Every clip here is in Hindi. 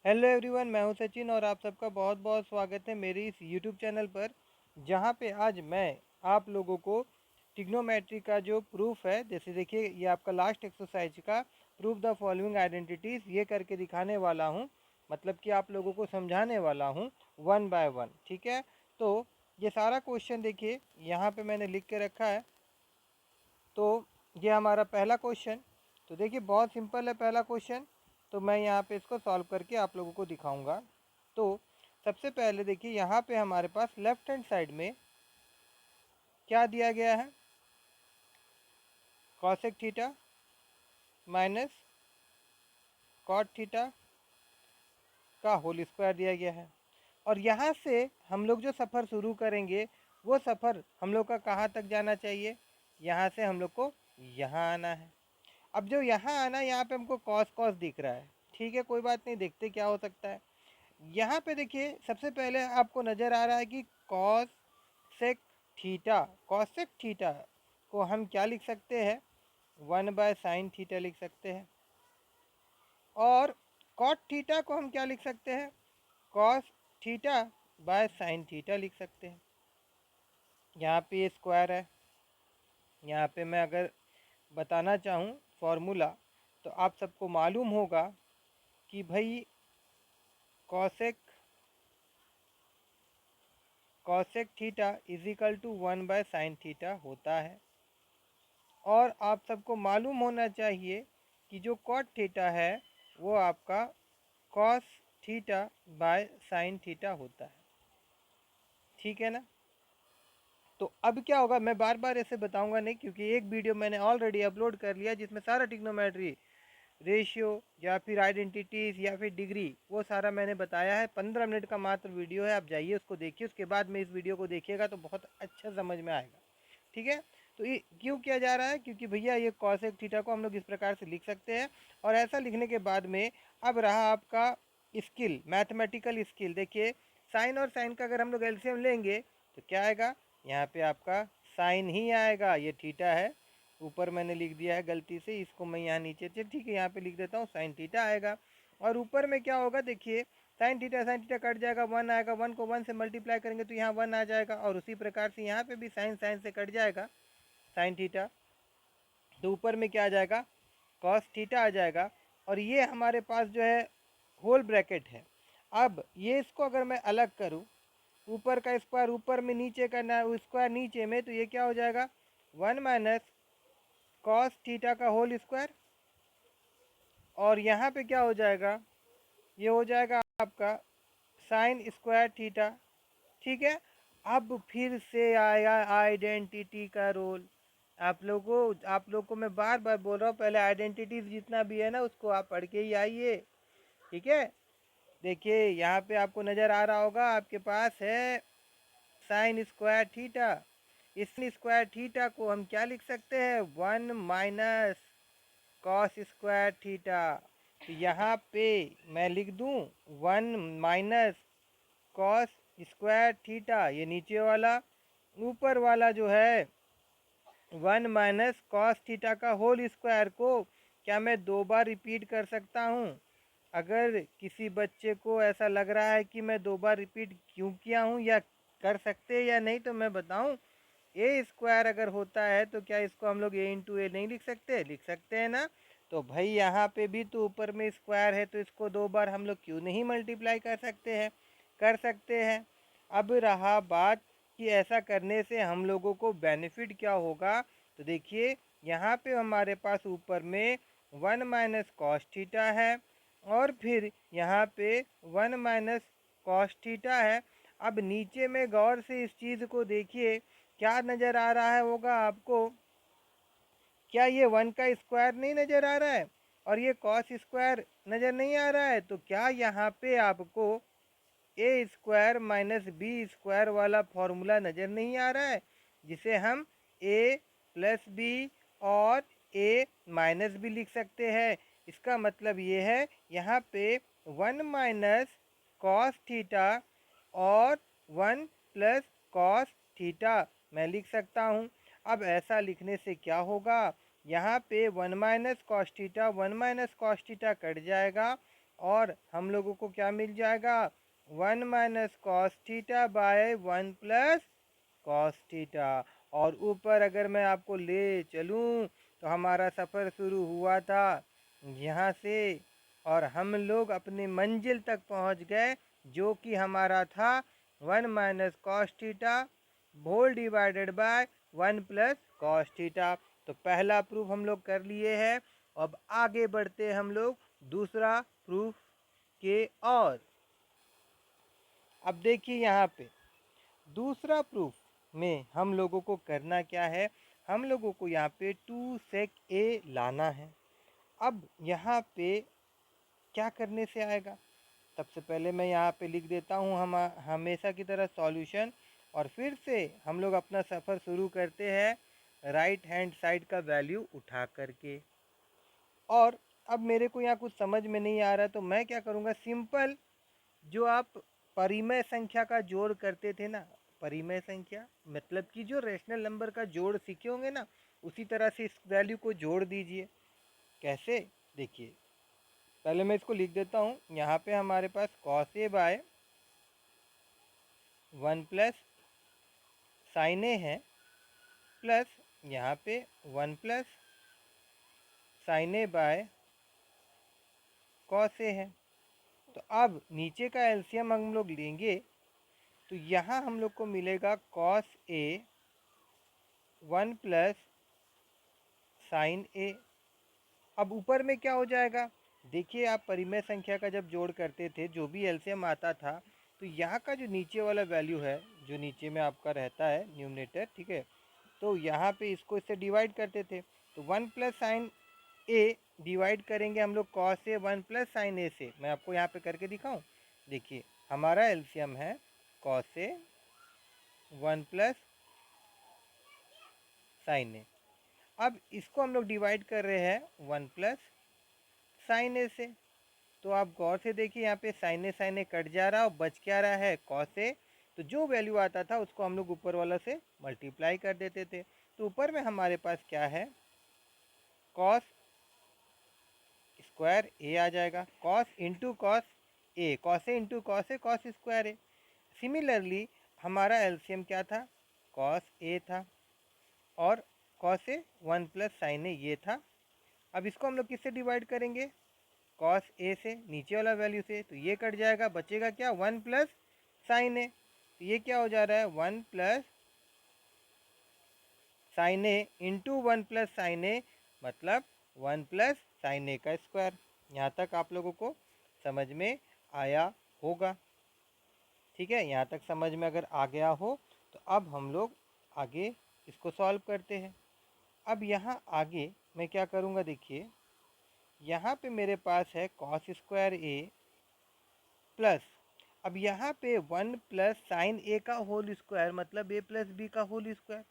हेलो एवरीवन, मैं हूं सचिन और आप सबका बहुत बहुत स्वागत है मेरे इस यूट्यूब चैनल पर, जहां पे आज मैं आप लोगों को ट्रिग्नोमेट्री का जो प्रूफ है, जैसे देखिए ये आपका लास्ट एक्सरसाइज का प्रूफ द फॉलोइंग आइडेंटिटीज़ ये करके दिखाने वाला हूं। मतलब कि आप लोगों को समझाने वाला हूं वन बाय वन। ठीक है, तो ये सारा क्वेश्चन देखिए यहाँ पे मैंने लिख के रखा है। तो ये हमारा पहला क्वेश्चन। तो देखिए बहुत सिंपल है पहला क्वेश्चन। तो मैं यहाँ पे इसको सॉल्व करके आप लोगों को दिखाऊंगा। तो सबसे पहले देखिए यहाँ पे हमारे पास लेफ्ट हैंड साइड में क्या दिया गया है, cosec theta minus cot theta का होल स्क्वायर दिया गया है। और यहाँ से हम लोग जो सफ़र शुरू करेंगे वो सफ़र हम लोग का कहाँ तक जाना चाहिए, यहाँ से हम लोग को यहाँ आना है। अब जो यहाँ आना, यहाँ पे हमको कॉस कॉस दिख रहा है। ठीक है, कोई बात नहीं, देखते क्या हो सकता है। यहाँ पे देखिए सबसे पहले आपको नज़र आ रहा है कि cosec theta, cosec theta को हम क्या लिख सकते हैं, 1/sin थीटा लिख सकते हैं। और कॉट थीटा को हम क्या लिख सकते हैं, cos theta by sine theta लिख सकते हैं। यहाँ पे ये स्क्वायर है। यहाँ पे मैं अगर बताना चाहूँ फॉर्मूला, तो आप सबको मालूम होगा कि भाई cosec cosec theta is equal to 1/sin theta होता है। और आप सबको मालूम होना चाहिए कि जो कॉट थीटा है वो आपका cos theta by sine theta होता है। ठीक है ना। तो अब क्या होगा, मैं बार बार ऐसे बताऊंगा नहीं, क्योंकि एक वीडियो मैंने ऑलरेडी अपलोड कर लिया जिसमें सारा ट्रिग्नोमेट्री रेशियो या फिर आइडेंटिटीज़ या फिर डिग्री वो सारा मैंने बताया है। 15 मिनट का मात्र वीडियो है, आप जाइए उसको देखिए, उसके बाद में इस वीडियो को देखिएगा तो बहुत अच्छा समझ में आएगा। ठीक है, तो ये क्यों किया जा रहा है, क्योंकि भैया ये कॉसेक थीटा को हम लोग इस प्रकार से लिख सकते हैं। और ऐसा लिखने के बाद में अब रहा आपका स्किल, मैथमेटिकल स्किल। देखिए साइन और साइन का अगर हम लोग एलसीएम लेंगे तो क्या आएगा, यहाँ पे आपका साइन ही आएगा। ये थीटा है, ऊपर मैंने लिख दिया है गलती से, इसको मैं यहाँ नीचे से ठीक है यहाँ पे लिख देता हूँ, साइन थीटा आएगा। और ऊपर में क्या होगा, देखिए साइन थीटा कट जाएगा, वन आएगा, वन को वन से मल्टीप्लाई करेंगे तो यहाँ वन आ जाएगा। और उसी प्रकार से यहाँ पे भी साइन साइन से कट जाएगा साइन थीटा, तो ऊपर में क्या आ जाएगा, कॉस थीटा आ जाएगा। और ये हमारे पास जो है होल ब्रैकेट है। अब ये इसको अगर मैं अलग करूँ, ऊपर का स्क्वायर ऊपर में, नीचे का स्क्वायर नीचे में, तो ये क्या हो जाएगा, 1 - कॉस थीटा का होल स्क्वायर। और यहाँ पे क्या हो जाएगा, ये हो जाएगा आपका साइन स्क्वायर थीटा। ठीक है, अब फिर से आया आइडेंटिटी का रोल। आप लोग को मैं बार बार बोल रहा हूँ, पहले आइडेंटिटीज जितना भी है ना उसको आप पढ़ के ही आइए। ठीक है, देखिए यहाँ पे आपको नज़र आ रहा होगा, आपके पास है साइन स्क्वायर थीटा। इस स्क्वायर थीटा को हम क्या लिख सकते हैं, 1 - कॉस स्क्वायर थीटा। तो यहाँ पे मैं लिख दूँ 1 - कॉस स्क्वायर थीटा, ये नीचे वाला। ऊपर वाला जो है 1 - कॉस थीटा का होल स्क्वायर को क्या मैं 2 बार रिपीट कर सकता हूँ। अगर किसी बच्चे को ऐसा लग रहा है कि मैं 2 बार रिपीट क्यों किया हूँ या कर सकते या नहीं, तो मैं बताऊँ, ए स्क्वायर अगर होता है तो क्या इसको हम लोग ए इंटू ए नहीं लिख सकते, लिख सकते हैं ना। तो भाई यहाँ पे भी तो ऊपर में स्क्वायर है, तो इसको 2 बार हम लोग क्यों नहीं मल्टीप्लाई कर सकते हैं, कर सकते हैं। अब रहा बात कि ऐसा करने से हम लोगों को बेनिफिट क्या होगा, तो देखिए यहाँ पे हमारे पास ऊपर में 1 - कॉस थीटा है, और फिर यहाँ पे 1 - कॉस थीटा है। अब नीचे में गौर से इस चीज़ को देखिए, क्या नज़र आ रहा है होगा आपको, क्या ये 1 का स्क्वायर नहीं नज़र आ रहा है और ये कॉस स्क्वायर नज़र नहीं आ रहा है। तो क्या यहाँ पे आपको ए स्क्वायर माइनस बी स्क्वायर वाला फॉर्मूला नज़र नहीं आ रहा है, जिसे हम ए प्लस बी और ए माइनस बी लिख सकते हैं। इसका मतलब ये है यहाँ पे 1 - कॉस थीटा और 1 + कॉस थीटा मैं लिख सकता हूँ। अब ऐसा लिखने से क्या होगा, यहाँ पे 1 - cos theta 1 - cos theta cut जाएगा, और हम लोगों को क्या मिल जाएगा, 1 minus cos theta by 1 plus cos theta. और ऊपर अगर मैं आपको ले चलूँ तो हमारा सफ़र शुरू हुआ था यहाँ से और हम लोग अपनी मंजिल तक पहुँच गए, जो कि हमारा था 1 minus cos theta whole divided by 1 plus cos theta. तो पहला प्रूफ हम लोग कर लिए हैं। अब आगे बढ़ते हैं हम लोग दूसरा प्रूफ के और। अब देखिए यहाँ पे दूसरा प्रूफ में हम लोगों को करना क्या है, हम लोगों को यहाँ पे 2 sec a लाना है। अब यहाँ पे क्या करने से आएगा, सबसे पहले मैं यहाँ पे लिख देता हूँ हम हमेशा की तरह सॉल्यूशन, और फिर से हम लोग अपना सफ़र शुरू करते हैं राइट हैंड साइड का वैल्यू उठा करके। और अब मेरे को यहाँ कुछ समझ में नहीं आ रहा, तो मैं क्या करूँगा, सिंपल जो आप परिमेय संख्या का जोड़ करते थे ना, परिमेय संख्या मतलब कि जो रेशनल नंबर का जोड़ सीखे होंगे ना, उसी तरह से इस वैल्यू को जोड़ दीजिए। कैसे, देखिए पहले मैं इसको लिख देता हूँ। यहाँ पे हमारे पास cos A by 1 plus sine A है, प्लस यहाँ पे 1 plus sine A by cos A है। तो अब नीचे का एलसीएम हम लोग लेंगे तो यहाँ हम लोग को मिलेगा cos A 1 plus sine A. अब ऊपर में क्या हो जाएगा, देखिए आप परिमेय संख्या का जब जोड़ करते थे जो भी एलसीएम आता था, तो यहाँ का जो नीचे वाला वैल्यू है, जो नीचे में आपका रहता है न्यूमरेटर, ठीक है, तो यहाँ पे इसको इससे डिवाइड करते थे। तो 1 प्लस साइन ए डिवाइड करेंगे हम लोग कॉस ए 1 प्लस साइन ए से। मैं आपको यहाँ पे करके दिखाऊँ, देखिए हमारा एलसीएम है cos A 1 plus sine A. अब इसको हम लोग डिवाइड कर रहे हैं 1 प्लस साइन ए से। तो आप गौर से देखिए यहाँ पे साइन ए कट जा रहा है और बच क्या रहा है, कॉस ए। तो जो वैल्यू आता था उसको हम लोग ऊपर वाला से मल्टीप्लाई कर देते थे। तो ऊपर में हमारे पास क्या है, कॉस स्क्वायर ए आ जाएगा, cos into cos A, cos A into cos A, cos square A. Similarly हमारा एलसीएम क्या था, कॉस ए था और कॉस ए 1 प्लस साइन ए ये था। अब इसको हम लोग किससे डिवाइड करेंगे, कॉस ए से, नीचे वाला वैल्यू से। तो ये कट जाएगा, बचेगा क्या, 1 प्लस साइन ए। तो ये क्या हो जा रहा है, 1 प्लस साइन ए इंटू 1 प्लस साइन ए, मतलब 1 प्लस साइन ए का स्क्वायर। यहाँ तक आप लोगों को समझ में आया होगा, ठीक है। यहाँ तक समझ में अगर आ गया हो तो अब हम लोग आगे इसको सॉल्व करते हैं। अब यहाँ आगे मैं क्या करूँगा, देखिए यहाँ पे मेरे पास है कॉस स्क्वायर ए प्लस, अब यहाँ पे 1 प्लस साइन ए का होल स्क्वायर, मतलब ए प्लस बी का होल स्क्वायर।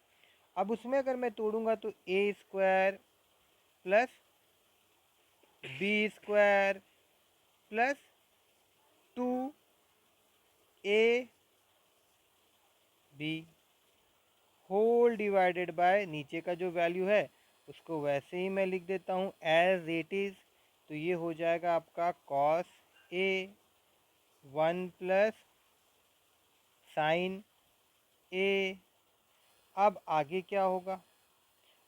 अब उसमें अगर मैं तोड़ूंगा तो A square plus B square plus 2 A B whole divided by नीचे का जो वैल्यू है उसको वैसे ही मैं लिख देता हूँ एज इट इज़। तो ये हो जाएगा आपका cos A 1 plus sine A. अब आगे क्या होगा,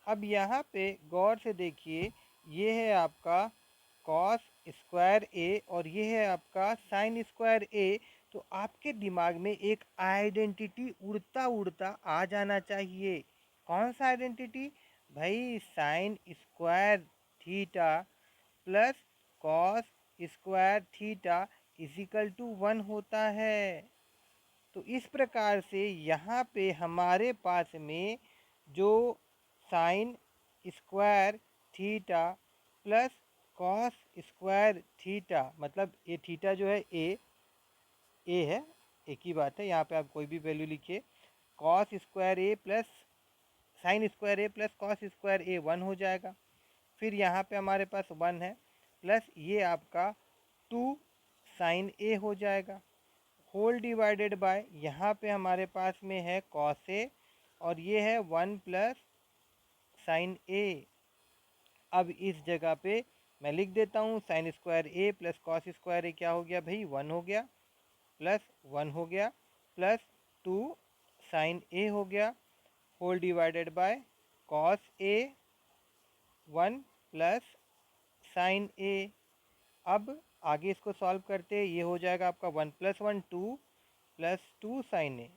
अब यहाँ पे गौर से देखिए, ये है आपका कॉस स्क्वायर ए और ये है आपका साइन स्क्वायर ए। तो आपके दिमाग में एक आइडेंटिटी उड़ता उड़ता आ जाना चाहिए। कौन सा आइडेंटिटी भाई, sine square theta plus cos square theta equal to 1 होता है। तो इस प्रकार से यहाँ पे हमारे पास में जो sign square theta plus cos square theta, मतलब ये थीटा जो है ए है, एक ही बात है, यहाँ पे आप कोई भी वैल्यू लिखिए। कॉस स्क्वायर ए प्लस साइन स्क्वायर ए प्लस कॉस स्क्वायर ए 1 हो जाएगा। फिर यहाँ पे हमारे पास 1 है प्लस ये आपका 2 साइन ए हो जाएगा होल डिवाइडेड बाय, यहाँ पे हमारे पास में है कॉस ए और ये है 1 प्लस साइन ए। अब इस जगह पे मैं लिख देता हूँ साइन स्क्वायर ए प्लस कॉस स्क्वायर ए क्या हो गया भाई 1 हो गया, प्लस 1 हो गया, प्लस 2 साइन ए हो गया whole divided by cos A 1 plus sine A. अब आगे इसको सॉल्व करते हैं, ये हो जाएगा आपका 1 + 1 2 plus 2 sine A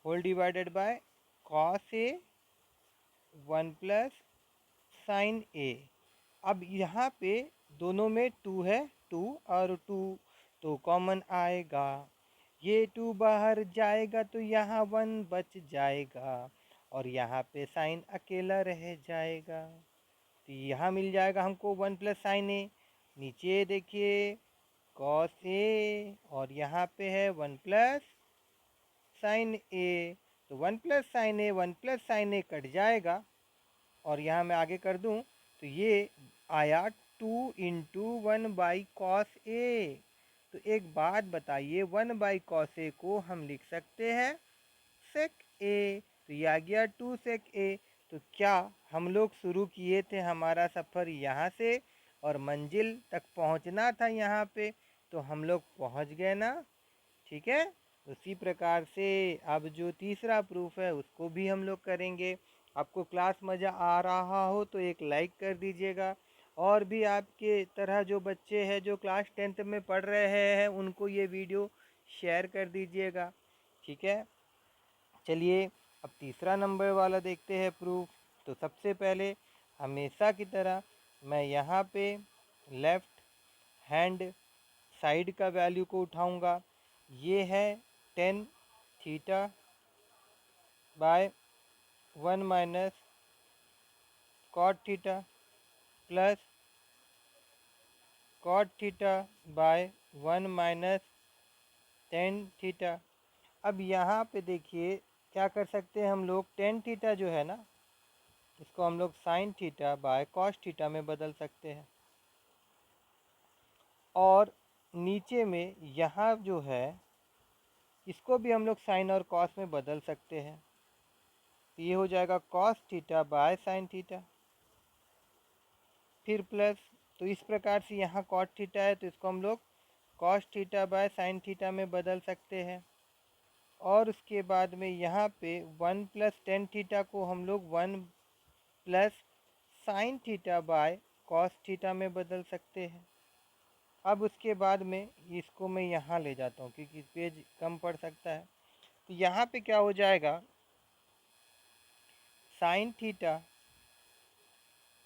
whole divided by cos A 1 plus sine A. अब यहाँ पे दोनों में 2 है, 2 और 2 तो कॉमन आएगा, ये 2 बाहर जाएगा तो यहाँ 1 बच जाएगा और यहाँ पे साइन अकेला रह जाएगा। तो यहाँ मिल जाएगा हमको 1 प्लस साइन ए, नीचे देखिए कॉस ए और यहाँ पे है 1 प्लस साइन ए। तो 1 प्लस साइन ए 1 प्लस साइन ए कट जाएगा और यहाँ मैं आगे कर दूँ तो ये आया 2 × 1/cos ए। तो एक बात बताइए 1/cos ए को हम लिख सकते हैं सेक ए, तो ये आ गया 2 सेक ए। तो क्या हम लोग शुरू किए थे हमारा सफ़र यहाँ से और मंजिल तक पहुँचना था यहाँ पे, तो हम लोग पहुँच गए ना। ठीक है, उसी प्रकार से अब जो तीसरा प्रूफ है उसको भी हम लोग करेंगे। आपको क्लास मज़ा आ रहा हो तो एक लाइक कर दीजिएगा, और भी आपके तरह जो बच्चे हैं जो क्लास 10th में पढ़ रहे हैं उनको ये वीडियो शेयर कर दीजिएगा। ठीक है, चलिए अब तीसरा नंबर वाला देखते हैं प्रूफ। तो सबसे पहले हमेशा की तरह मैं यहाँ पे लेफ़्ट हैंड साइड का वैल्यू को उठाऊंगा। ये है 10 theta by 1 minus cot theta plus cot theta by 1 minus tan theta. अब यहाँ पे देखिए क्या कर सकते हैं हम लोग, टेन थीटा जो है ना इसको हम लोग sign theta by cos theta में बदल सकते हैं, और नीचे में यहाँ जो है इसको भी हम लोग साइन और कॉस में बदल सकते हैं। तो ये हो जाएगा cos theta by sine theta, फिर प्लस, तो इस प्रकार से यहाँ कॉट थीटा है तो इसको हम लोग cos theta by sine theta में बदल सकते हैं। और उसके बाद में यहाँ पे 1 + टेन थीटा को हम लोग 1 plus sine theta by cos theta में बदल सकते हैं। अब उसके बाद में इसको मैं यहाँ ले जाता हूँ क्योंकि पेज कम पड़ सकता है। तो यहाँ पे क्या हो जाएगा, sine theta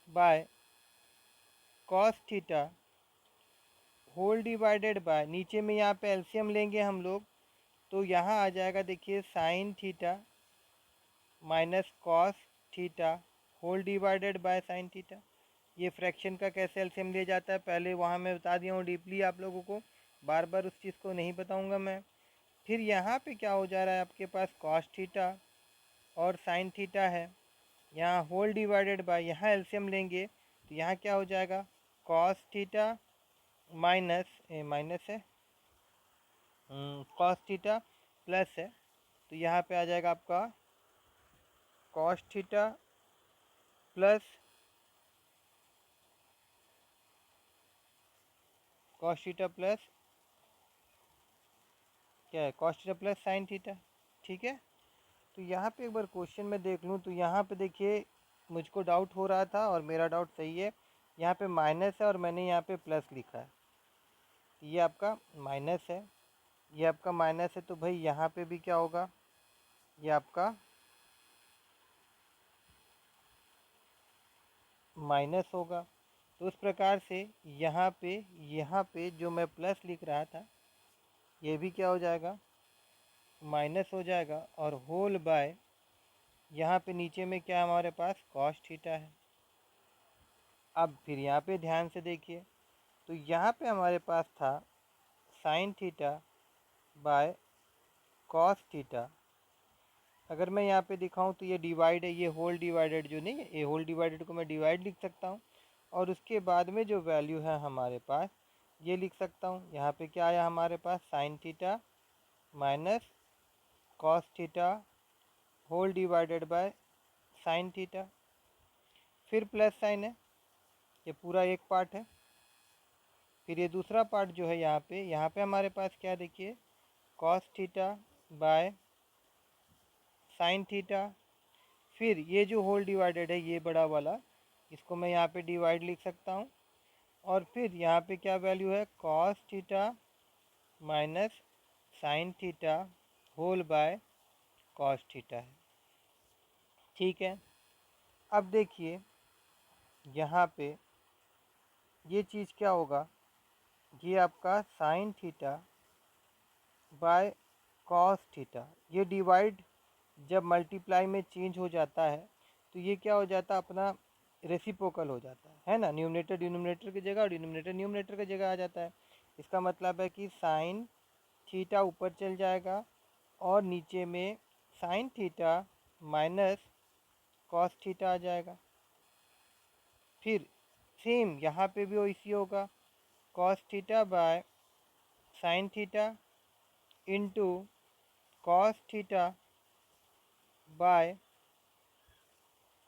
by cos theta whole divided by, नीचे में यहाँ पे एलसीएम लेंगे हम लोग तो यहाँ आ जाएगा देखिए sine theta minus cos theta whole divided by sine theta. ये फ्रैक्शन का कैसे एलसीएम लिया जाता है पहले वहाँ मैं बता दिया हूँ डीपली आप लोगों को, बार बार उस चीज़ को नहीं बताऊँगा मैं। फिर यहाँ पे क्या हो जा रहा है आपके पास कॉस थीटा और साइन थीटा है, यहाँ होल डिवाइडेड बाय, यहाँ एलसीएम लेंगे तो यहाँ क्या हो जाएगा कॉस थीटा माइनस माइनस है कॉस थीटा प्लस है, तो यहाँ पे आ जाएगा आपका cos theta plus cos theta plus क्या है cos theta plus sine theta. ठीक है, तो यहाँ पे एक बार क्वेश्चन में देख लूँ तो यहाँ पे देखिए मुझको डाउट हो रहा था और मेरा डाउट सही है, यहाँ पे माइनस है और मैंने यहाँ पे प्लस लिखा है, ये आपका माइनस है, ये आपका माइनस है, तो भाई यहाँ पे भी क्या होगा, ये आपका माइनस होगा। तो उस प्रकार से यहाँ पे जो मैं प्लस लिख रहा था ये भी क्या हो जाएगा माइनस हो जाएगा, और होल बाय यहाँ पे नीचे में क्या हमारे पास कॉस थीटा है। अब फिर यहाँ पे ध्यान से देखिए तो यहाँ पे हमारे पास था sign theta by cos theta, अगर मैं यहाँ पे दिखाऊँ तो ये डिवाइड है, ये होल डिवाइडेड जो नहीं है, ये होल डिवाइडेड को मैं डिवाइड लिख सकता हूँ और उसके बाद में जो वैल्यू है हमारे पास ये लिख सकता हूँ। यहाँ पे क्या आया हमारे पास sine theta minus cos theta whole divided by sine theta, फिर प्लस साइन है ये पूरा एक पार्ट है। फिर ये दूसरा पार्ट जो है यहाँ पे हमारे पास क्या देखिए, cos theta by sine theta. फिर ये जो होल डिवाइडेड है ये बड़ा वाला, इसको मैं यहाँ पे डिवाइड लिख सकता हूँ। और फिर यहाँ पे क्या वैल्यू है, cos theta minus sine theta whole by cos theta है। ठीक है, अब देखिए यहाँ पे ये चीज़ क्या होगा, ये आपका sine theta by cos theta, ये डिवाइड जब मल्टीप्लाई में चेंज हो जाता है तो ये क्या हो जाता है, अपना रेसिप्रोकल हो जाता है ना। न्यूमरेटर डिनोमिनेटर की जगह और डिनोमिनेटर न्यूमरेटर की जगह आ जाता है। इसका मतलब है कि साइन थीटा ऊपर चल जाएगा और नीचे में sine theta minus cos theta आ जाएगा। फिर सेम यहाँ पे भी वैसी होगा, cos theta by sine theta into cos theta by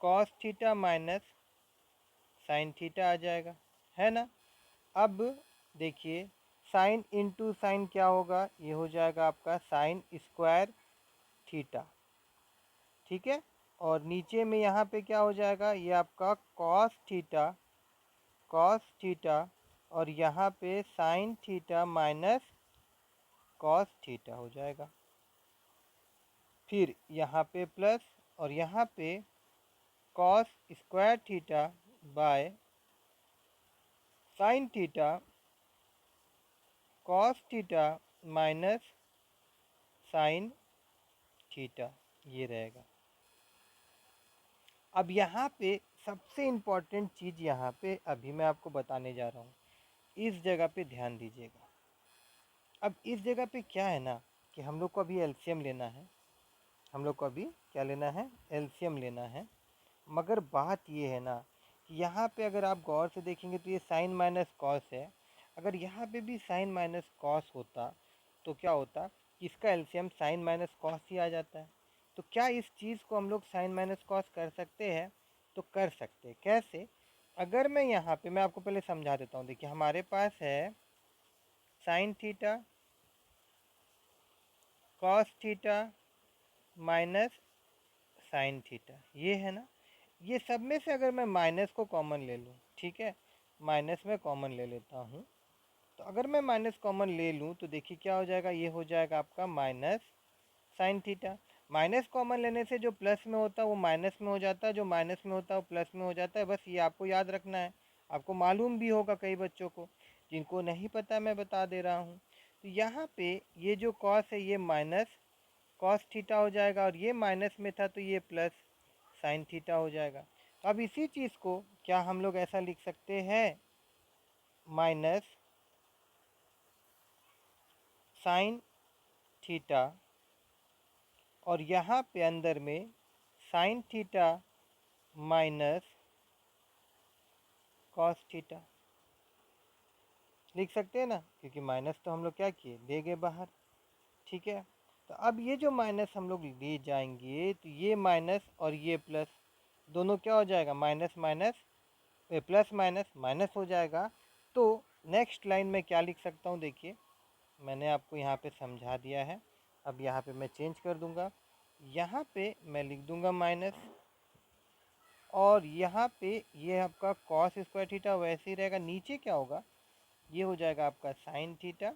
cos theta minus sine theta आ जाएगा, है ना। अब देखिए साइन इंटू साइन क्या होगा, ये हो जाएगा आपका साइन स्क्वायर थीटा। ठीक है, और नीचे में यहाँ पे क्या हो जाएगा, ये आपका कॉस थीटा और यहाँ पे sine theta minus cos theta हो जाएगा। फिर यहाँ पे प्लस और यहाँ पे cos square theta by sine theta cos theta minus sine theta, ये रहेगा। अब यहाँ पे सबसे इम्पॉर्टेंट चीज़ यहाँ पे अभी मैं आपको बताने जा रहा हूँ, इस जगह पे ध्यान दीजिएगा। अब इस जगह पे क्या है ना कि हम लोग को अभी एलसीएम लेना है, हम लोग को अभी क्या लेना है, एलसीएम लेना है। मगर बात ये है ना कि यहाँ पे अगर आप गौर से देखेंगे तो ये साइन माइनस कॉस है। अगर यहाँ पे भी साइन माइनस कॉस होता तो क्या होता कि इसका एलसीएम साइन माइनस कॉस ही आ जाता है। तो क्या इस चीज़ को हम लोग साइन माइनस कॉस कर सकते हैं, तो कर सकते हैं। कैसे, अगर मैं यहाँ पे, मैं आपको पहले समझा देता हूँ। देखिए हमारे पास है sign theta cos theta minus sine theta, ये है ना। ये सब में से अगर मैं माइनस को कॉमन ले लूँ, ठीक है, माइनस में कॉमन ले लेता हूँ। तो अगर मैं माइनस कॉमन ले लूँ तो देखिए क्या हो जाएगा, ये हो जाएगा आपका minus sine theta. Minus common लेने से जो प्लस में होता है वो माइनस में हो जाता है, जो माइनस में होता है वो प्लस में हो जाता है। बस ये आपको याद रखना है। आपको मालूम भी होगा कई बच्चों को, जिनको नहीं पता मैं बता दे रहा हूँ। तो यहाँ पे ये जो कॉस है ये माइनस कॉस थीटा हो जाएगा और ये माइनस में था तो ये प्लस साइन थीटा हो जाएगा। तो अब इसी चीज़ को क्या हम लोग ऐसा लिख सकते हैं, माइनस साइन थीटा और यहाँ पे अंदर में sine theta minus cos theta लिख सकते हैं ना, क्योंकि माइनस तो हम लोग क्या किए, ले गए बाहर। ठीक है, तो अब ये जो माइनस हम लोग ले जाएंगे तो ये माइनस और ये प्लस दोनों क्या हो जाएगा, minus minus plus minus minus हो जाएगा। तो नेक्स्ट लाइन में क्या लिख सकता हूँ, देखिए मैंने आपको यहाँ पे समझा दिया है। अब यहाँ पे मैं चेंज कर दूँगा, यहाँ पे मैं लिख दूँगा माइनस और यहाँ पे ये आपका कॉस स्क्वायर थीटा वैसे ही रहेगा। नीचे क्या होगा, ये हो जाएगा आपका साइन थीटा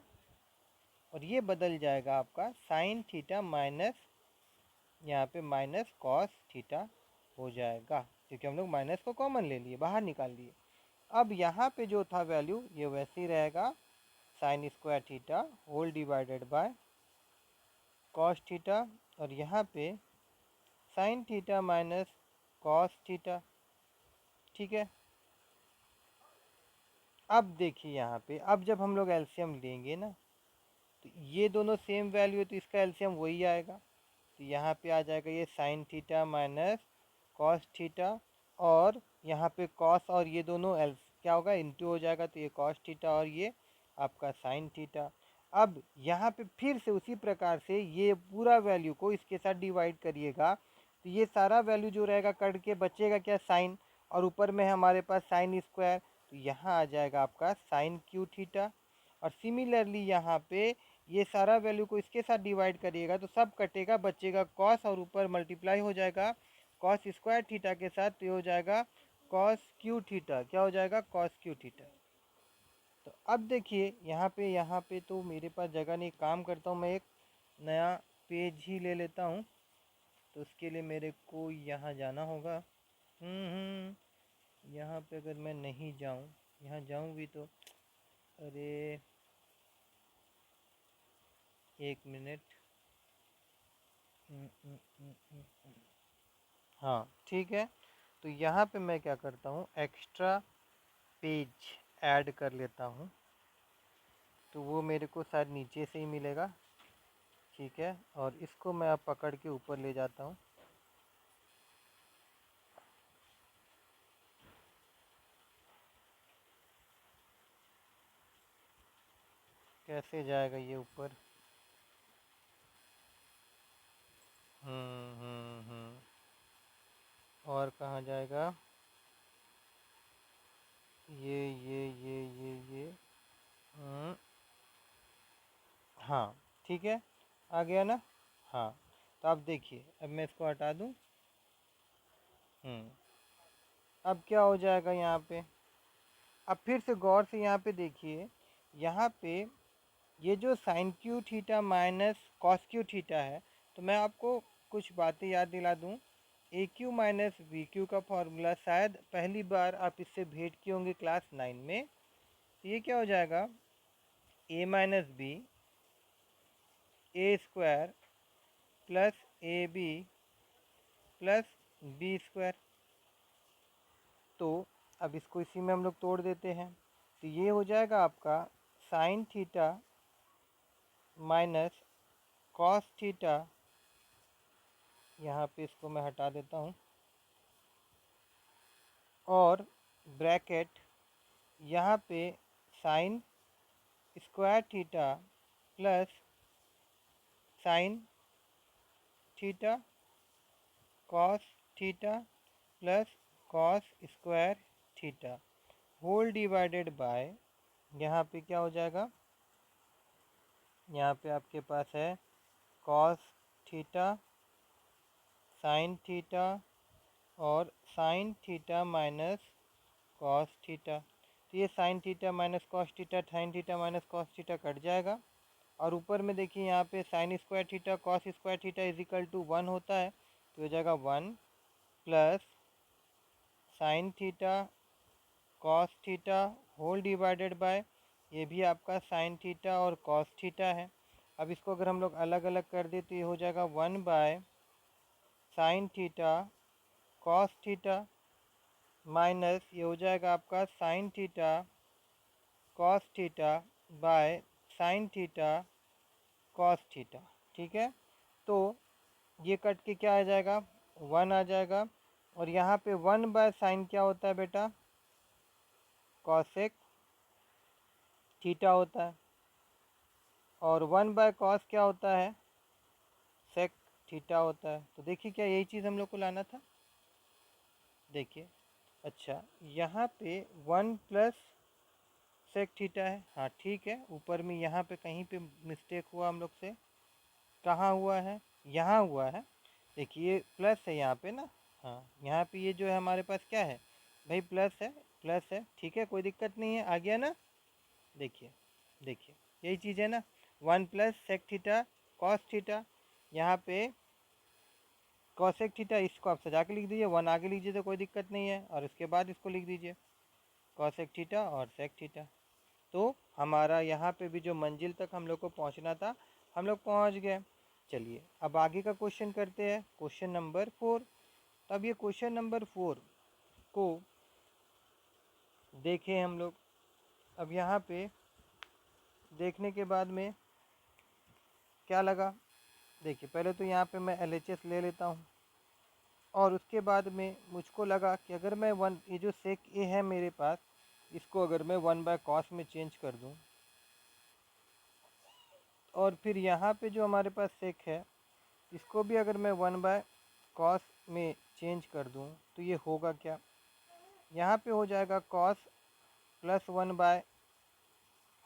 और ये बदल जाएगा आपका साइन थीटा माइनस, यहाँ पे माइनस कॉस थीटा हो जाएगा, क्योंकि हम लोग माइनस को कॉमन ले लिए, बाहर निकाल लिए। अब यहाँ पे जो था वैल्यू ये वैसे ही रहेगा, sine square theta whole divided by cos theta और यहाँ पे sine theta minus cos theta. ठीक है, अब देखिए यहाँ पे, अब जब हम लोग एलसीएम लेंगे ना तो ये दोनों सेम वैल्यू है तो इसका एलसीएम वही आएगा। तो यहाँ पे आ जाएगा ये sine theta minus cos theta और यहाँ पे कॉस और ये दोनों एल क्या होगा, इंटू हो जाएगा। तो ये कॉस थीटा और ये आपका साइन थीटा। अब यहाँ पे फिर से उसी प्रकार से ये पूरा वैल्यू को इसके साथ डिवाइड करिएगा तो ये सारा वैल्यू जो रहेगा कट के बचेगा क्या, साइन, और ऊपर में हमारे पास साइन स्क्वायर। तो यहाँ आ जाएगा आपका साइन क्यू थीटा। और सिमिलरली यहाँ पे ये सारा वैल्यू को इसके साथ डिवाइड करिएगा तो सब कटेगा, बचेगा कॉस और ऊपर मल्टीप्लाई हो जाएगा कॉस स्क्वायर थीटा के साथ, तो ये हो जाएगा कॉस क्यू थीटा। क्या हो जाएगा? Cos cube theta. तो अब देखिए यहाँ पे तो मेरे पास जगह नहीं, काम करता हूँ मैं एक नया पेज ही ले लेता हूँ। तो उसके लिए मेरे को यहाँ जाना होगा। यहाँ पे अगर मैं नहीं जाऊँ, यहाँ जाऊँ भी तो, अरे एक मिनट। हाँ ठीक है। तो यहाँ पे मैं क्या करता हूँ, एक्स्ट्रा पेज ऐड कर लेता हूँ, तो वो मेरे को शायद नीचे से ही मिलेगा। ठीक है, और इसको मैं अब पकड़ के ऊपर ले जाता हूँ। कैसे जाएगा ये ऊपर? और कहाँ जाएगा? ये हम्म, हाँ ठीक है, आ गया ना। हाँ, तो अब देखिए, अब मैं इसको हटा दूँ। अब क्या हो जाएगा यहाँ पे? अब फिर से गौर से यहाँ पे देखिए, यहाँ पे ये जो sine cube theta minus cos cube theta है, तो मैं आपको कुछ बातें याद दिला दूँ। A cube minus b cube का फॉर्मूला शायद पहली बार आप इससे भेंट किए होंगे क्लास 9 में। तो ये क्या हो जाएगा? A minus B A square plus A B plus B square. तो अब इसको इसी में हम लोग तोड़ देते हैं, तो ये हो जाएगा आपका sine theta minus cos theta. यहाँ पे इसको मैं हटा देता हूँ, और ब्रैकेट यहाँ पे sine square theta plus sine theta cos theta plus cos square theta whole divided by, यहाँ पे क्या हो जाएगा? यहाँ पे आपके पास है कॉस थीटा साइन थीटा और sine theta minus cos theta. तो ये sine theta minus cos theta, sine theta minus cos theta cut जाएगा। और ऊपर में देखिए यहाँ पे sine square theta cos square theta is equal to 1 होता है, तो हो जाएगा 1 plus sine theta cos theta whole divided by, ये भी आपका साइन थीटा और कॉस थीटा है। अब इसको अगर हम लोग अलग अलग कर दे तो ये हो जाएगा 1 bye sine theta cos theta minus ये हो जाएगा आपका sine theta cos theta by sine theta cos theta. ठीक है, तो ये कट के क्या आ जाएगा? 1 आ जाएगा। और यहाँ पे 1 बाय साइन क्या होता है बेटा? कॉसेक थीटा होता है। और 1 बाय कॉस क्या होता है? सेक थीटा होता है। तो देखिए, क्या यही चीज़ हम लोग को लाना था? देखिए, अच्छा यहाँ पे 1 प्लस सेक थीटा है। हाँ ठीक है, ऊपर में यहाँ पे कहीं पे मिस्टेक हुआ हम लोग से। कहाँ हुआ है? यहाँ हुआ है। देखिए प्लस है यहाँ पे ना। हाँ, यहाँ पे ये जो है हमारे पास क्या है भाई? प्लस है, प्लस है। ठीक है, कोई दिक्कत नहीं है, आ गया ना। देखिए, देखिए यही चीज़ है ना, 1 plus sec theta cos theta. यहाँ पे कॉसेक थीटा, इसको आप सजा के लिख दीजिए, 1 आगे लीजिए तो कोई दिक्कत नहीं है, और उसके बाद इसको लिख दीजिए कॉसेक थीटा और सेक थीटा। तो हमारा यहाँ पे भी जो मंजिल तक हम लोग को पहुँचना था, हम लोग पहुँच गए। चलिए अब आगे का क्वेश्चन करते हैं, क्वेश्चन नंबर 4। तो अब ये क्वेश्चन नंबर 4 को देखें हम लोग। अब यहाँ पे देखने के बाद में क्या लगा? देखिए, पहले तो यहाँ पे मैं LHS ले लेता हूँ, और उसके बाद में मुझको लगा कि अगर मैं ये जो सेक ए है मेरे पास, इसको अगर मैं 1 बाय कॉस में चेंज कर दूँ, और फिर यहाँ पे जो हमारे पास सेक है इसको भी अगर मैं 1 बाय कॉस में चेंज कर दूँ, तो ये होगा क्या? यहाँ पे हो जाएगा cos plus 1 by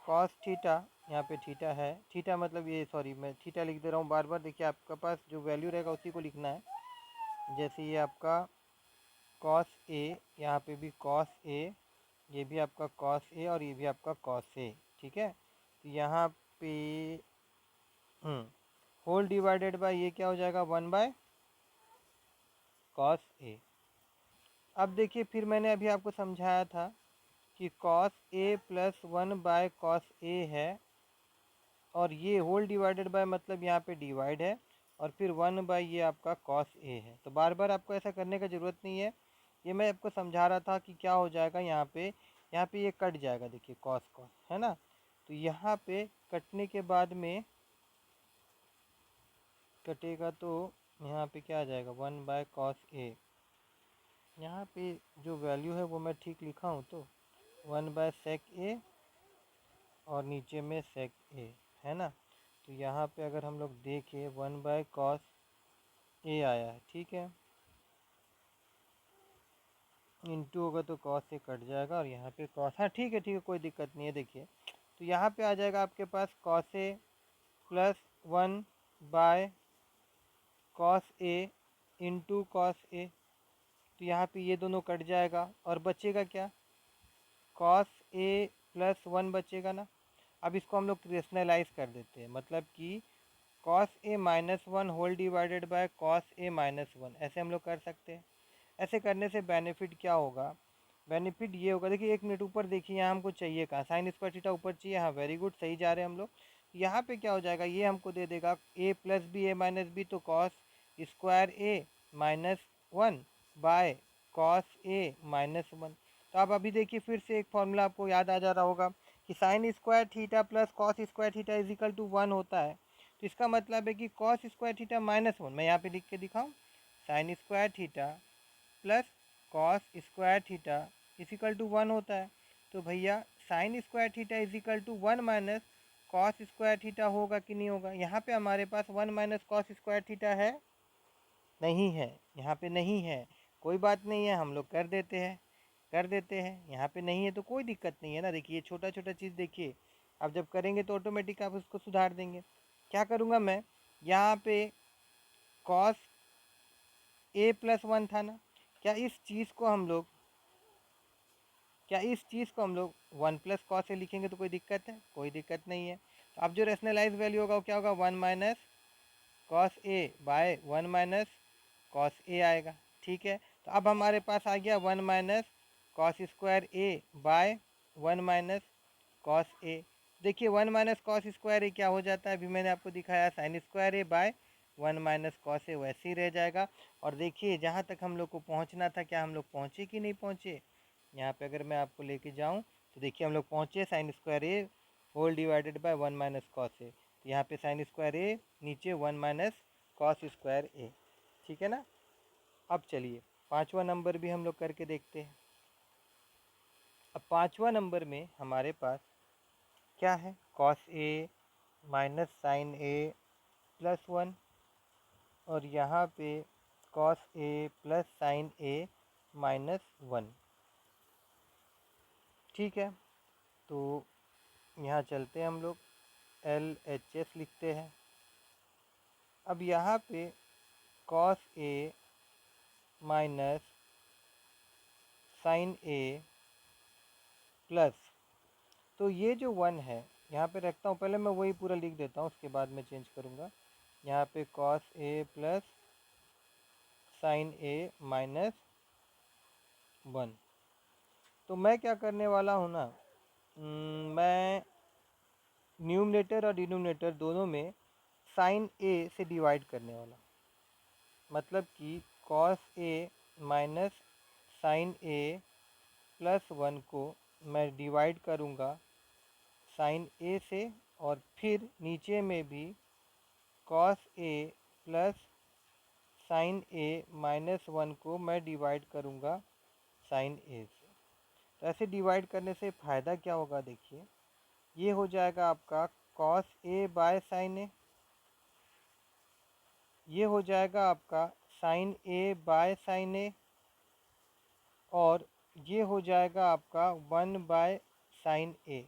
cos theta, यहाँ पे थीटा है, थीटा मतलब ये, सॉरी मैं थीटा लिख दे रहा हूँ बार बार। देखिए आपके पास जो वैल्यू रहेगा उसी को लिखना है। जैसे ये आपका कॉस ए, यहाँ पे भी कॉस ए, ये भी आपका कॉस ए और ये भी आपका कॉस ए, ठीक है। तो यहाँ पे होल डिवाइडेड बाय ये क्या हो जाएगा, 1 बाय कॉस ए। अब देखिए फिर मैंने अभी आपको समझाया था कि cos A plus 1 by cos A है, और ये होल डिवाइडेड बाय मतलब यहाँ पे डिवाइड है, और फिर 1 बाय ये आपका कॉस ए है। तो बार बार आपको ऐसा करने का ज़रूरत नहीं है, ये मैं आपको समझा रहा था कि क्या हो जाएगा यहाँ पे ये कट जाएगा। देखिए कॉस कॉस है ना, तो यहाँ पे कटने के बाद में कटेगा तो यहाँ पे क्या आ जाएगा, 1 बाय कॉस ए। यहाँ पे जो वैल्यू है वो मैं ठीक लिखा हूँ तो 1 बाय सेक ए और नीचे में सेक ए, है ना। तो यहाँ पे अगर हम लोग देखें 1 बाय कॉस ए आया है, ठीक है, इंटू होगा तो कॉस से कट जाएगा, और यहाँ पे कॉस, हाँ ठीक है कोई दिक्कत नहीं है। देखिए तो यहाँ पे आ जाएगा आपके पास cos A plus 1 by cos A into cos A. तो यहाँ पे ये दोनों कट जाएगा और बचेगा क्या, कॉस ए प्लस 1 बचेगा ना। अब इसको हम लोग रेशनलाइज कर देते हैं, मतलब कि cos A minus 1 whole divided by cos A minus 1, ऐसे हम लोग कर सकते हैं। ऐसे करने से बेनिफिट क्या होगा, बेनिफिट ये होगा, देखिए 1 मिनट ऊपर देखिए, यहाँ हमको चाहिए कहाँ, साइन स्क्वायर थीटा ऊपर चाहिए, हाँ वेरी गुड, सही जा रहे हैं हम लोग। यहाँ पे क्या हो जाएगा, ये हमको दे देगा ए प्लस बी ए माइनस बी, तो cos square A minus 1 by cos A minus 1। तो अब अभी देखिए फिर से एक फॉर्मूला आपको याद आ जा रहा होगा कि sine square theta plus cos square theta is equal to 1 होता है। तो इसका मतलब है कि कॉस स्क्वायर थीटा माइनस 1, मैं यहाँ पे लिख के दिखाऊँ, sine square theta plus cos square theta equal to 1 होता है। तो भैया sine square theta equal to 1 minus cos square theta होगा कि नहीं होगा। यहाँ पे हमारे पास 1 माइनस कॉस स्क्वायर थीटा है, नहीं है, यहाँ पे नहीं है, कोई बात नहीं है, हम लोग कर देते हैं, यहाँ पे नहीं है तो कोई दिक्कत नहीं है ना। देखिए छोटा छोटा चीज़ देखिए, अब जब करेंगे तो ऑटोमेटिक आप उसको सुधार देंगे। क्या करूँगा मैं, यहाँ पे कॉस ए प्लस 1 था ना, क्या इस चीज़ को हम लोग क्या इस चीज़ को हम लोग 1 प्लस कॉस से लिखेंगे तो कोई दिक्कत है, कोई दिक्कत नहीं है। तो अब जो रेशनलाइज वैल्यू होगा वो क्या होगा, 1 minus cos A by 1 minus cos ए आएगा, ठीक है। तो अब हमारे पास आ गया 1 minus cos square A by 1 minus cos ए। देखिए 1 माइनस कॉस स्क्वायर ए क्या हो जाता है, अभी मैंने आपको दिखाया sign square A by 1 minus cos ए, वैसे ही रह जाएगा। और देखिए जहाँ तक हम लोग को पहुँचना था, क्या हम लोग पहुँचे कि नहीं पहुँचे। यहाँ पे अगर मैं आपको लेके जाऊँ तो देखिए हम लोग पहुँचे sine square A whole divided by 1 minus cos A. तो यहाँ पे साइन स्क्वायर ए नीचे 1 माइनस कॉस स्क्वायर ए, ठीक है ना। अब चलिए पाँचवा नंबर भी हम लोग करके देखते हैं। अब पाँचवा नंबर में हमारे पास क्या है, cos A minus sign A plus 1, और यहाँ पे cos A plus sine A minus 1, ठीक है। तो यहाँ चलते हैं हम लोग, एल एच एस लिखते हैं। अब यहाँ पे cos A minus sign A plus, तो ये जो 1 है यहाँ पे रखता हूँ, पहले मैं वही पूरा लिख देता हूँ, उसके बाद मैं चेंज करूँगा। यहाँ पे cos A plus sine A minus 1। तो मैं क्या करने वाला हूँ ना, मैं न्यूमरेटर और डिनोमिनेटर दोनों में साइन ए से डिवाइड करने वाला, मतलब कि cos A minus sign A plus 1 को मैं डिवाइड करूँगा साइन ए से, और फिर नीचे में भी cos A plus sine A minus 1 को मैं डिवाइड करूँगा साइन ए से। तो ऐसे डिवाइड करने से फ़ायदा क्या होगा, देखिए ये हो जाएगा आपका कॉस ए बाय साइन ए, ये हो जाएगा आपका साइन ए बाय साइन ए, और ये हो जाएगा आपका 1/sin A।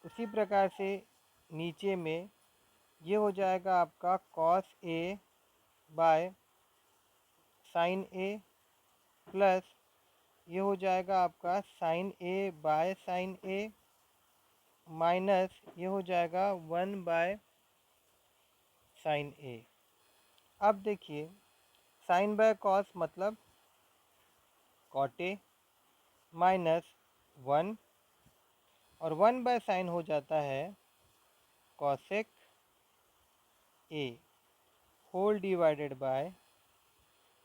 उसी प्रकार से नीचे में ये हो जाएगा आपका cos A/sin A प्लस ये हो जाएगा आपका sin A/sin A माइनस ये हो जाएगा 1/sin A। अब देखिए साइन बाय कॉस मतलब cot A माइनस 1 और 1/sin हो जाता है cosec A whole divided by,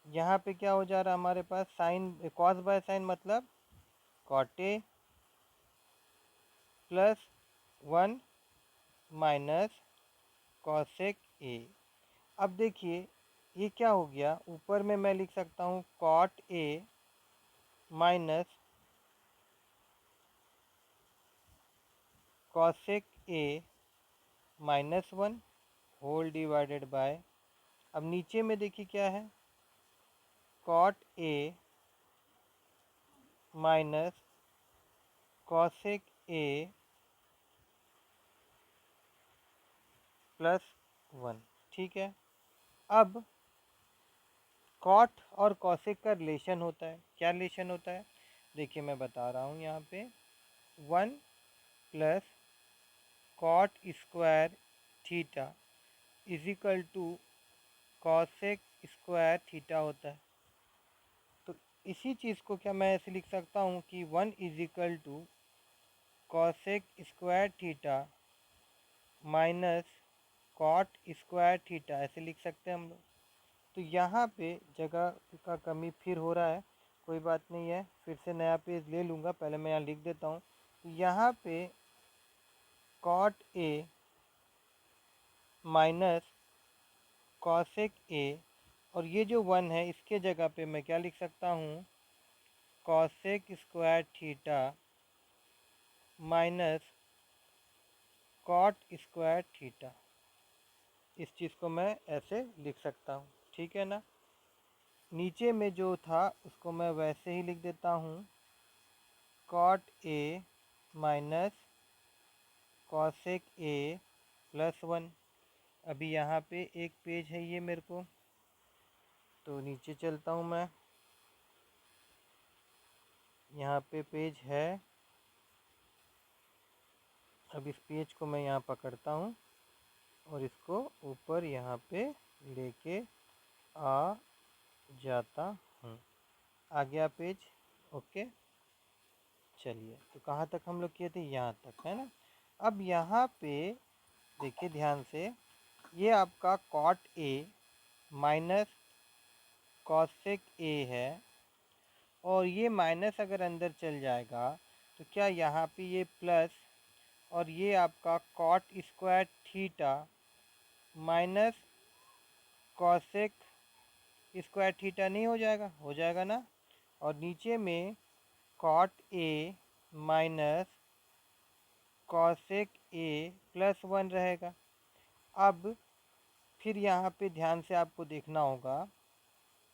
यहाँ पे क्या हो जा रहा है हमारे पास साइन कॉस बाय साइन मतलब cot A plus 1 minus cosec A। अब देखिए ये क्या हो गया, ऊपर में मैं लिख सकता हूँ cot A minus cosec A minus 1 whole divided by, अब नीचे में देखिए क्या है cot A minus cosec A plus 1। ठीक है, अब कॉट और कॉसेक का रिलेशन होता है, क्या रिलेशन होता है देखिए मैं बता रहा हूँ यहाँ पे 1 plus cot square theta is equal to cosec square theta होता है। तो इसी चीज़ को क्या मैं ऐसे लिख सकता हूँ कि 1 is equal to cosec square theta minus cot square theta, ऐसे लिख सकते हैं हम लोग। तो यहाँ पे जगह का कमी फिर हो रहा है, कोई बात नहीं है, फिर से नया पेज ले लूँगा, पहले मैं यहाँ लिख देता हूँ। तो यहाँ पे cot A minus cosec A और ये जो 1 है इसके जगह पे मैं क्या लिख सकता हूँ cosec square theta minus cot square theta. इस चीज़ को मैं ऐसे लिख सकता हूँ, ठीक है ना। नीचे में जो था उसको मैं वैसे ही लिख देता हूँ cot A minus cosec A plus 1। अभी यहाँ पे एक पेज है ये मेरे को, तो नीचे चलता हूँ मैं, यहाँ पे पेज है। अब इस पेज को मैं यहाँ पकड़ता हूँ और इसको ऊपर यहाँ पे लेके आ जाता हूँ। आ गया पेज, ओके। चलिए, तो कहाँ तक हम लोग किए थे, यहाँ तक, है ना। अब यहाँ पे देखिए ध्यान से, ये आपका cot A minus cosec A है और ये माइनस अगर अंदर चल जाएगा तो क्या यहाँ पे ये प्लस और ये आपका cot square theta minus cosec square theta नहीं हो जाएगा, हो जाएगा ना। और नीचे में cot A minus cosec A plus 1 रहेगा। अब फिर यहाँ पे ध्यान से आपको देखना होगा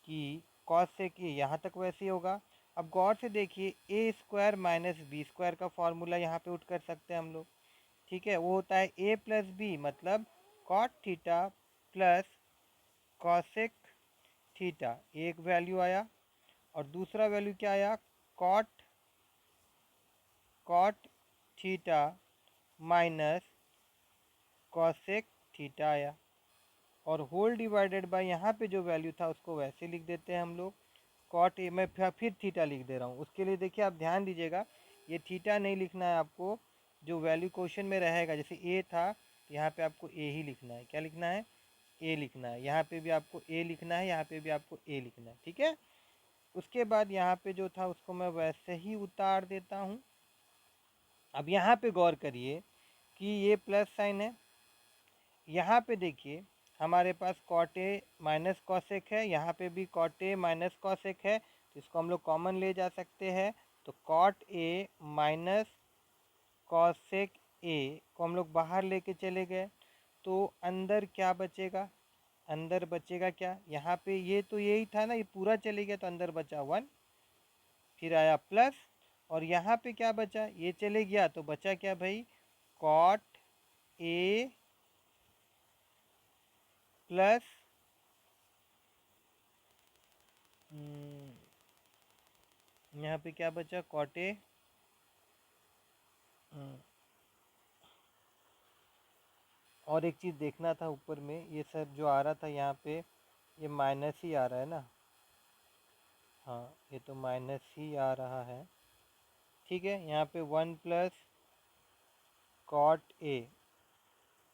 कि कॉसेक ए यहाँ तक वैसे ही होगा। अब गौर से देखिए ए स्क्वायर माइनस बी स्क्वायर का फॉर्मूला यहाँ पे उठ कर सकते हैं हम लोग, ठीक है। वो होता है ए प्लस बी मतलब cot theta plus cosec theta, एक वैल्यू आया। और दूसरा वैल्यू क्या आया, cot cot theta minus cosec theta आया। और होल डिवाइडेड बाय यहाँ पे जो वैल्यू था उसको वैसे लिख देते हैं हम लोग कॉट ए। मैं फिर थीटा लिख दे रहा हूँ, उसके लिए देखिए आप ध्यान दीजिएगा, ये थीटा नहीं लिखना है आपको, जो वैल्यू क्वेश्चन में रहेगा जैसे ए था तो यहाँ पे आपको ए ही लिखना है। क्या लिखना है, ए लिखना है। यहाँ पे भी आपको ए लिखना है, यहाँ पे भी आपको ए लिखना है, ठीक है। उसके बाद यहाँ पे जो था उसको मैं वैसे ही उतार देता हूँ। अब यहाँ पे गौर करिए कि ये प्लस साइन है, यहाँ पे देखिए हमारे पास कॉट ए माइनस कॉसेक है, यहाँ पे भी कॉट ए माइनस कॉसेक है, तो इसको हम लोग कॉमन ले जा सकते हैं। तो cot A minus cosec A को हम लोग बाहर लेके चले गए, तो अंदर क्या बचेगा, अंदर बचेगा क्या, यहाँ पे ये तो यही था ना, ये पूरा चले गया तो अंदर बचा 1। फिर आया प्लस, और यहाँ पे क्या बचा, ये चले गया तो बचा क्या भाई, कॉट ए प्लस यहाँ पे क्या बचा, कॉट ए, और एक चीज़ देखना था ऊपर में, ये सब जो आ रहा था यहाँ पे ये माइनस ही आ रहा है ना, हाँ ये तो माइनस ही आ रहा है, ठीक है। यहाँ पे one plus cot A,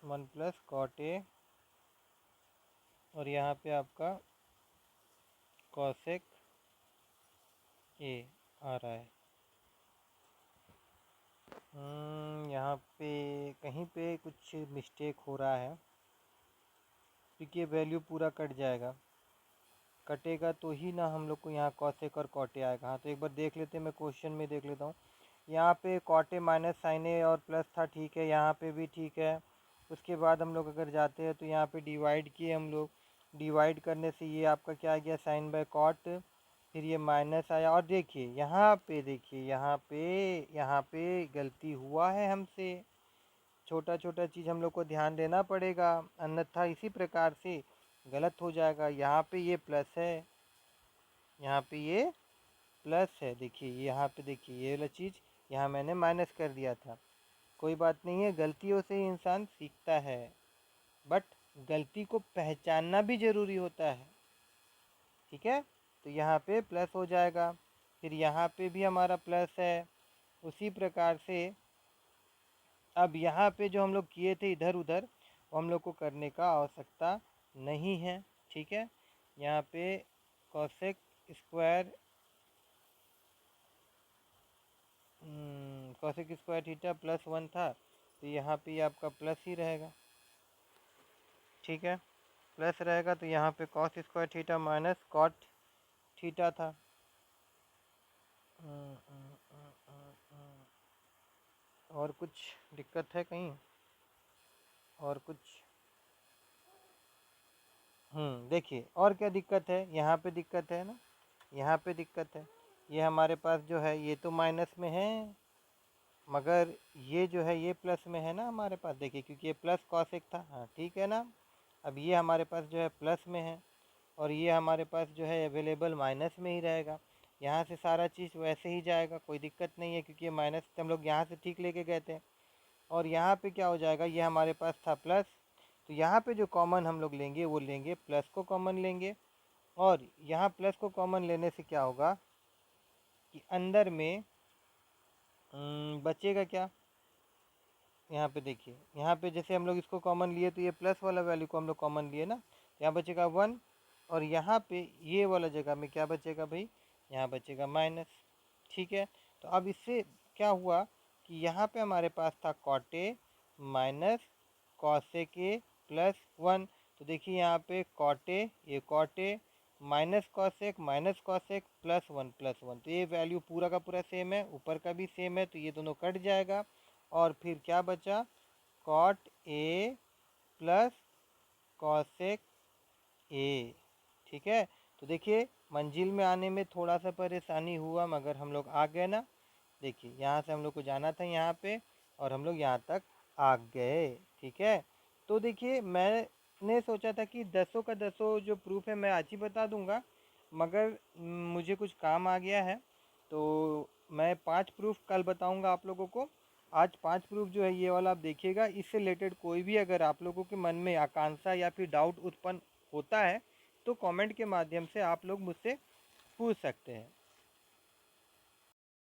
one plus cot A, और यहाँ पे आपका कॉसेक ए आ रहा है। यहाँ पे कहीं पे कुछ मिस्टेक हो रहा है, क्योंकि ये वैल्यू पूरा कट जाएगा, कटेगा तो ही ना हम लोग को यहाँ कॉसेक और कॉटे आएगा। हाँ तो एक बार देख लेते हैं, मैं क्वेश्चन में देख लेता हूँ। यहाँ पे कॉटे माइनस साइन ए और प्लस था, ठीक है, यहाँ पे भी ठीक है। उसके बाद हम लोग अगर जाते हैं तो यहाँ पे डिवाइड किए हम लोग, डिवाइड करने से ये आपका क्या आ गया, साइन बाय कॉट, फिर ये माइनस आया। और देखिए यहाँ पे, देखिए यहाँ पे गलती हुआ है हमसे, छोटा छोटा चीज़ हम लोग को ध्यान देना पड़ेगा, अन्यथा इसी प्रकार से गलत हो जाएगा। यहाँ पे ये प्लस है, यहाँ पे ये प्लस है, देखिए यहाँ पे देखिए ये वाला चीज़ यहाँ मैंने माइनस कर दिया था। कोई बात नहीं है, गलतियों से ही इंसान सीखता है, बट गलती को पहचानना भी ज़रूरी होता है, ठीक है। तो यहाँ पे प्लस हो जाएगा, फिर यहाँ पे भी हमारा प्लस है। उसी प्रकार से अब यहाँ पे जो हम लोग किए थे इधर उधर, वो हम लोग को करने का आवश्यकता नहीं है, ठीक है। यहाँ पे cosec square cosec square theta plus one था, तो यहाँ पे आपका प्लस ही रहेगा, ठीक है, प्लस रहेगा। तो यहाँ पे cos square theta minus cot theta था। और कुछ दिक्कत है कहीं, और कुछ, देखिए और क्या दिक्कत है, यहाँ पे दिक्कत है ना, यहाँ पे दिक्कत है। ये हमारे पास जो है ये तो माइनस में है, मगर ये जो है ये प्लस में है ना हमारे पास, देखिए क्योंकि ये प्लस कॉसेक था, हाँ ठीक है ना। अब ये हमारे पास जो है प्लस में है, और ये हमारे पास जो है अवेलेबल माइनस में ही रहेगा। यहाँ से सारा चीज़ वैसे ही जाएगा, कोई दिक्कत नहीं है, क्योंकि ये माइनस हम लोग यहाँ से ठीक लेके गए थे। और यहाँ पे क्या हो जाएगा, ये हमारे पास था प्लस, तो यहाँ पे जो कॉमन हम लोग लेंगे वो लेंगे प्लस को कॉमन लेंगे। और यहाँ प्लस को कॉमन लेने से क्या होगा कि अंदर में बचेगा क्या, यहाँ पे देखिए, यहाँ पे जैसे हम लोग इसको कॉमन लिए तो ये प्लस वाला वैल्यू को हम लोग कॉमन लिए ना, यहाँ बचेगा वन, और यहाँ पे ये वाला जगह में क्या बचेगा भाई, यहाँ बचेगा माइनस, ठीक है। तो अब इससे क्या हुआ कि यहाँ पे हमारे पास था कॉटे minus cosec A plus one, तो देखिए यहाँ पे कॉटे, ये कॉटे माइनस कॉसेक प्लस वन, तो ये वैल्यू पूरा का पूरा सेम है, ऊपर का भी सेम है, तो ये दोनों कट जाएगा। और फिर क्या बचा, cot A plus cosec A, ठीक है। तो देखिए मंजिल में आने में थोड़ा सा परेशानी हुआ, मगर हम लोग आ गए ना, देखिए यहाँ से हम लोग को जाना था यहाँ पे, और हम लोग यहाँ तक आ गए, ठीक है। तो देखिए मैंने सोचा था कि दसों का दसों जो प्रूफ है मैं आज ही बता दूंगा, मगर मुझे कुछ काम आ गया है, तो मैं 5 प्रूफ कल बताऊंगा आप लोगों को। आज 5 प्रूफ जो है ये वाला आप देखिएगा, इससे रिलेटेड कोई भी अगर आप लोगों के मन में आकांक्षा या फिर डाउट उत्पन्न होता है तो कमेंट के माध्यम से आप लोग मुझसे पूछ सकते हैं।